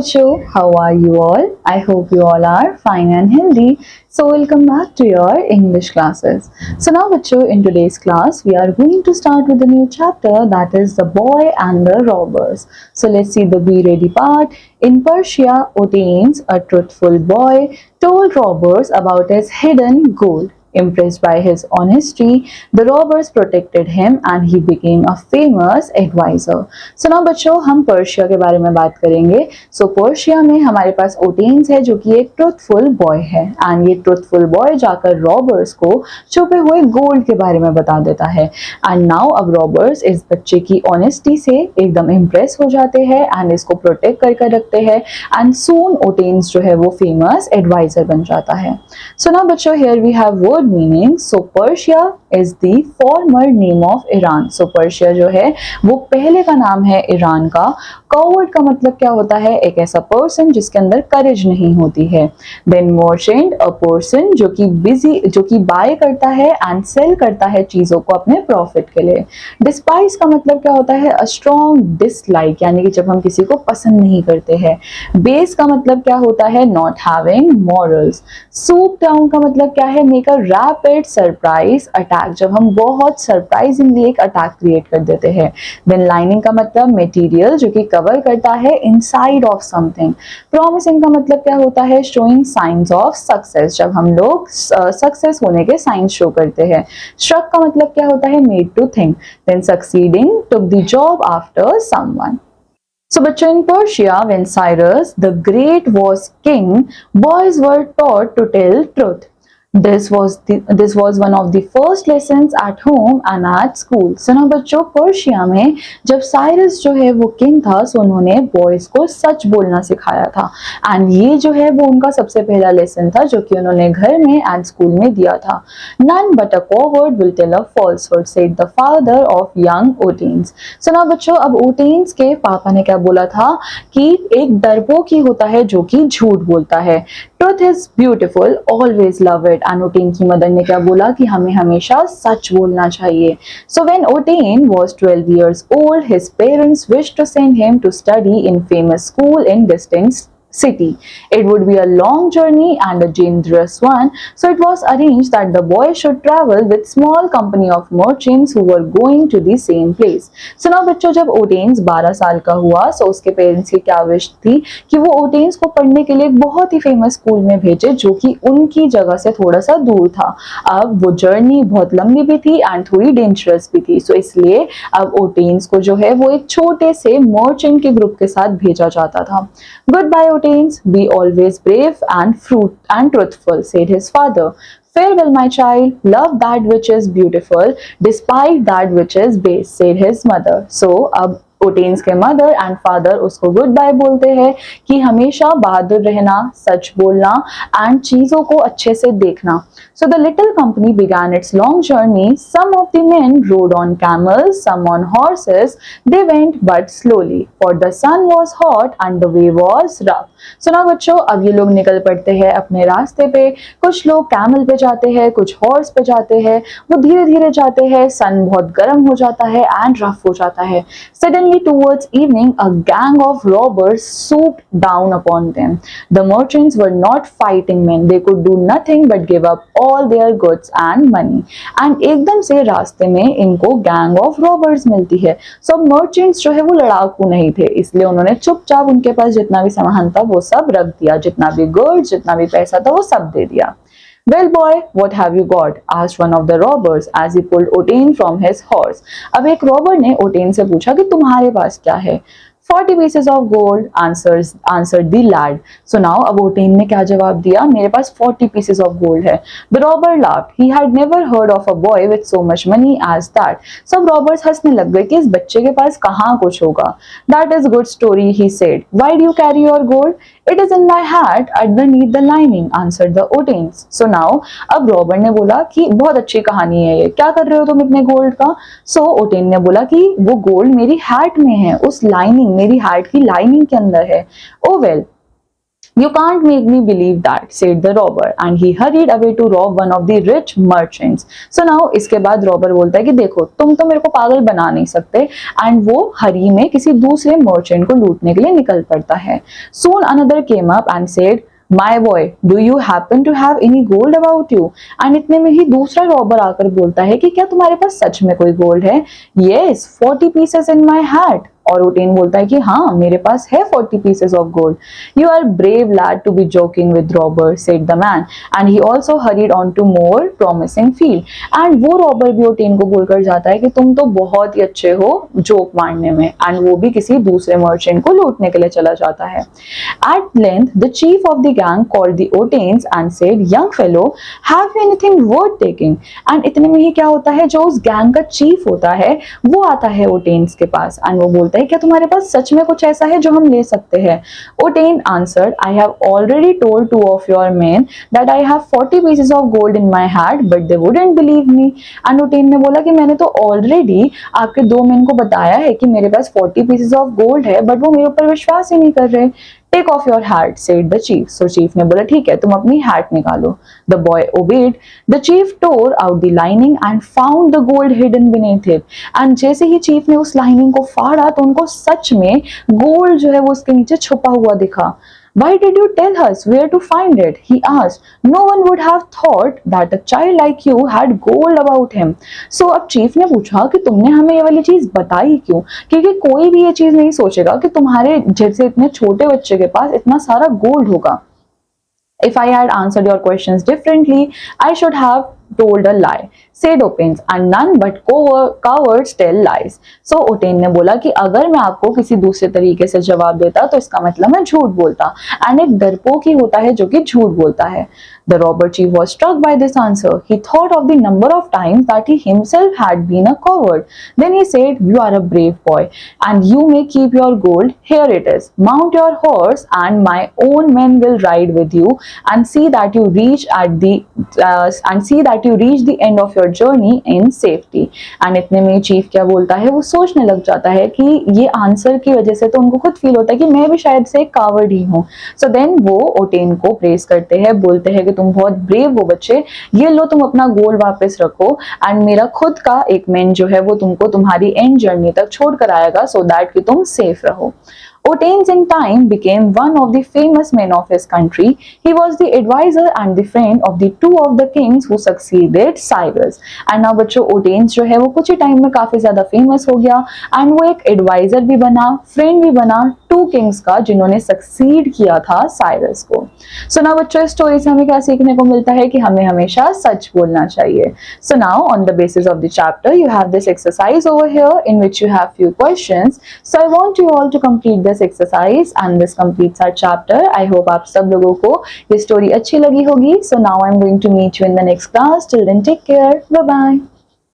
बच्चों, how are you all? I hope you all are fine and healthy. So welcome back to your English classes. So now बच्चों, in today's class we are going to start with a new chapter, that is the boy and the robbers. So let's see the be ready part. In Persia, Otanes, a truthful boy, told robbers about his hidden gold. Impressed by his honesty, the robbers protected him and he became a famous advisor. So now बच्चों, हम Persia के बारे में बात करेंगे. So Persia में हमारे पास ओटेन्स है जो कि एक ट्रुथफुल बॉय है एंड ये ट्रुथफुल बॉय जाकर रॉबर्स को छुपे हुए गोल्ड के बारे में बता देता है. एंड नाउ अब रॉबर्स इस बच्चे की ऑनेस्टी से एकदम इम्प्रेस हो जाते हैं एंड इसको प्रोटेक्ट करके रखते हैं एंड सून ओटेन्स जो है वो फेमस एडवाइजर बन जाता है. So now बच्चों, here we have word meaning. So Persia is the former name of Iran. So Persia जो है वो पहले का नाम है ईरान का. Coward का मतलब क्या होता है? एक ऐसा पर्सन जिसके अंदर करेज नहीं होती है. Then merchant, a person जो कि बाय करता है एंड सेल करता है चीजों को अपने प्रॉफिट के लिए. Despise का मतलब क्या होता है? A strong dislike, यानी कि जब हम किसी को पसंद नहीं करते हैं. Base का मतलब क्या होता है? Not having morals. Swoop down का मतलब क्या है? Make a rapid surprise attack, जब हम बहुत सरप्राइजिंगली एक अटैक क्रिएट कर देते हैं. Then lining का मतलब मटेरियल जो कि कवर करता है इनसाइड ऑफ समथिंग. Promising का मतलब क्या होता है? Showing signs of success, जब हम लोग सक्सेस होने के साइंस शो करते हैं. Struck का मतलब क्या होता है? Made to think. Then succeeding, took the job after someone. So बच्चों, in Persia, when Cyrus the Great was king, boys were taught to tell truth. This was one of the first lessons at home and at school. So now बच्चों, Persia में जब Cyrus जो है वो king था, सो उन्होंने boys को सच बोलना सिखाया था एंड ये जो है वो उनका सबसे पहला लेसन था जो कि उन्होंने घर में एंड स्कूल में दिया था. None but a coward will tell a falsehood, said the father of young Otanes. So now बच्चों, अब ओटेन्स के पापा ने क्या बोला था कि एक डरपोक ही होता है जो कि झूठ बोलता है. Truth is beautiful, always love it. And ओटेन की मदर ने क्या बोला कि हमें हमेशा सच बोलना चाहिए. So when Otain was 12 years old, his parents wished to send him to study in famous school in distant city. It would be a long journey and a dangerous one, so it was arranged that the boy should travel with small company of merchants who were going to the same place. So now बच्चों, जब ओटेन्स 12 साल का हुआ, so उसके parents की क्या wish थी कि वो ओटेन्स को पढ़ने के लिए एक बहुत ही फेमस स्कूल में भेजे जो कि उनकी जगह से थोड़ा सा दूर था. अब वो जर्नी बहुत लंबी भी थी एंड थोड़ी डेंजरस भी थी, सो इसलिए अब ओटेन्स को जो है वो एक छोटे से मर्चेंट के ग्रुप के साथ भेजा जाता था. Good bye Otanes, be always brave and truthful, said his father. Farewell, my child. Love that which is beautiful, despite that which is base, said his mother. So, अब ओटेन्स के मदर एंड फादर उसको good bye बोलते हैं कि हमेशा बहादुर रहना, सच बोलना and चीजों को अच्छे से देखना. So the little company began its long journey. Some of the men rode on camels, some on horses. They went but slowly, for the sun was hot and the way was rough. So now बच्चों, अब ये लोग निकल पड़ते हैं अपने रास्ते पे. कुछ लोग कैमल पे जाते हैं, कुछ हॉर्स पे जाते हैं. वो धीरे धीरे जाते हैं, सन बहुत गर्म हो जाता है एंड रफ हो जाता है. Suddenly towards evening, a gang of robbers swooped down upon them. The merchants were not fighting men. They could do nothing but give up all their goods and money. And एकदम से रास्ते में इनको gang of robbers मिलती है. So merchants जो है वो लड़ाकू नहीं थे, इसलिए उन्होंने चुपचाप उनके पास जितना भी सामान था वो सब रख दिया. जितना भी goods, जितना भी पैसा था वो सब दे दिया. Well boy, what have you got? asked one of the robbers as he pulled Otain from his horse. अब एक रॉबर ने ओटेन से पूछा कि तुम्हारे पास क्या है? 40 pieces of gold, answered the lad. So now अब ओटेन ने क्या जवाब दिया? मेरे पास 40 pieces of gold है. The robber laughed. He had never heard of a boy with so much money as that. सब robbers हंसने लग गए कि इस बच्चे के पास कहाँ कुछ होगा. That is good story, he said. Why do you carry your gold? It is in my hat underneath the lining, answered the Otanes. So now अब रॉबर ने बोला कि बहुत अच्छी कहानी है ये, क्या कर रहे हो तुम इतने गोल्ड का? So ओटेन ने बोला कि वो गोल्ड मेरी हैट में है, उस लाइनिंग, मेरी हैट की लाइनिंग के अंदर है. Oh well, You can't make me believe that, said the robber, and he hurried away to rob one of the rich merchants. So now इसके बाद रॉबर बोलता है कि देखो तुम तो मेरे को पागल बना नहीं सकते, एंड वो हरी में किसी दूसरे मर्चेंट को लूटने के लिए निकल पड़ता है. Soon another came up and said, My boy, do you happen to have any gold about you? And इतने में ही दूसरा रॉबर आकर बोलता है कि क्या तुम्हारे पास सच में कोई गोल्ड है? Yes, 40 pieces in my hat. और ओटेन बोलता है कि हाँ मेरे पास है 40 pieces of gold. You are brave lad to be joking with robber, said the man, and he also hurried on to more promising field. And वो robber भी ओटेन को बोलकर जाता है कि तुम तो बहुत ही अच्छे हो जोक मारने में, एंड वो भी किसी दूसरे मर्चेंट को लूटने के लिए चला जाता है. At length the chief of the gang called the Otains and said, young fellow, have you anything worth taking? And इतने में ही क्या होता है, जो उस गैंग का चीफ होता है वो आता है ओटेन्स के पास, एंड वो बोलता है क्या तुम्हारे पास सच में कुछ ऐसा है जो हम ले सकते हैं? ओटेन answered, I have already told 2 of your men that I have 40 pieces of gold in my hat, but they wouldn't believe me. And ओटेन ने बोला कि मैंने तो ऑलरेडी आपके 2 मेन को बताया है कि मेरे पास 40 pieces of gold है, बट वो मेरे ऊपर विश्वास ही नहीं कर रहे. Take off your hat, said the chief. So chief ने बोला ठीक है तुम अपनी hat निकालो. The boy obeyed. The chief tore out the lining and found the gold hidden beneath it. And जैसे ही chief ने उस lining को फाड़ा तो उनको सच में gold जो है वो उसके नीचे छुपा हुआ दिखा. Why did you tell us where to find it? He asked. No one would have thought that a child like you had gold about him. So अब चीफ ने पूछा कि तुमने हमें ये वाली चीज बताई क्यों? क्योंकि कोई भी ये चीज नहीं सोचेगा कि तुम्हारे जैसे इतने छोटे बच्चे के पास इतना सारा गोल्ड होगा. If I had answered your questions differently, I should have told a lie, said Otains, and none but cowards tell lies. So Otain ने बोला कि अगर मैं आपको किसी दूसरे तरीके से जवाब देता तो इसका मतलब मैं झूठ बोलता, एंड एक डरपोक ही होता है जो कि झूठ बोलता है. The robber chief was struck by this answer. He thought of the number of times that he himself had been a coward. Then he said, you are a brave boy, and you may keep your gold. Here it is. Mount your horse, and my own men will ride with you, and see that you reach the end of your journey in safety. And इतने में chief क्या बोलता है, वो सोचने लग जाता है कि ये आंसर की वजह से तो उनको खुद फील होता है कि मैं भी शायद से एक कावर्ड ही हूँ. सो देन वो ओटेन को प्रेस करते हैं, बोलते हैं कि तुम बहुत ब्रेव हो बच्चे, ये लो तुम अपना गोल्ड वापस रखो, एंड मेरा खुद का एक मैन जो है वो तुमको तुम्हारी एंड जर्नी तक छोड़ कर आएगा, सो दैट कि तुम सेफ रहो. Otains in time became one of the famous men of his country. He was the advisor and the friend of the 2 of the kings who succeeded Cyrus. And now बच्चों Otains जो है वो कुछ ही time में काफी ज्यादा famous हो गया, एंड वो एक एडवाइजर भी बना, फ्रेंड भी बना 2 किंग्स का जिन्होंने सक्सीड किया था साइरस को. सो नाउ बच्चों इस स्टोरी से हमें क्या सीखने को मिलता है कि हमें हमेशा सच बोलना चाहिए. So now on the basis of the chapter you have this exercise over here in which you have few questions. So I want you all to complete this exercise and this completes our chapter. I hope आप सब लोगों को ये story अच्छी लगी होगी. So now I'm going to meet you in the next class. Till then take care. Bye bye.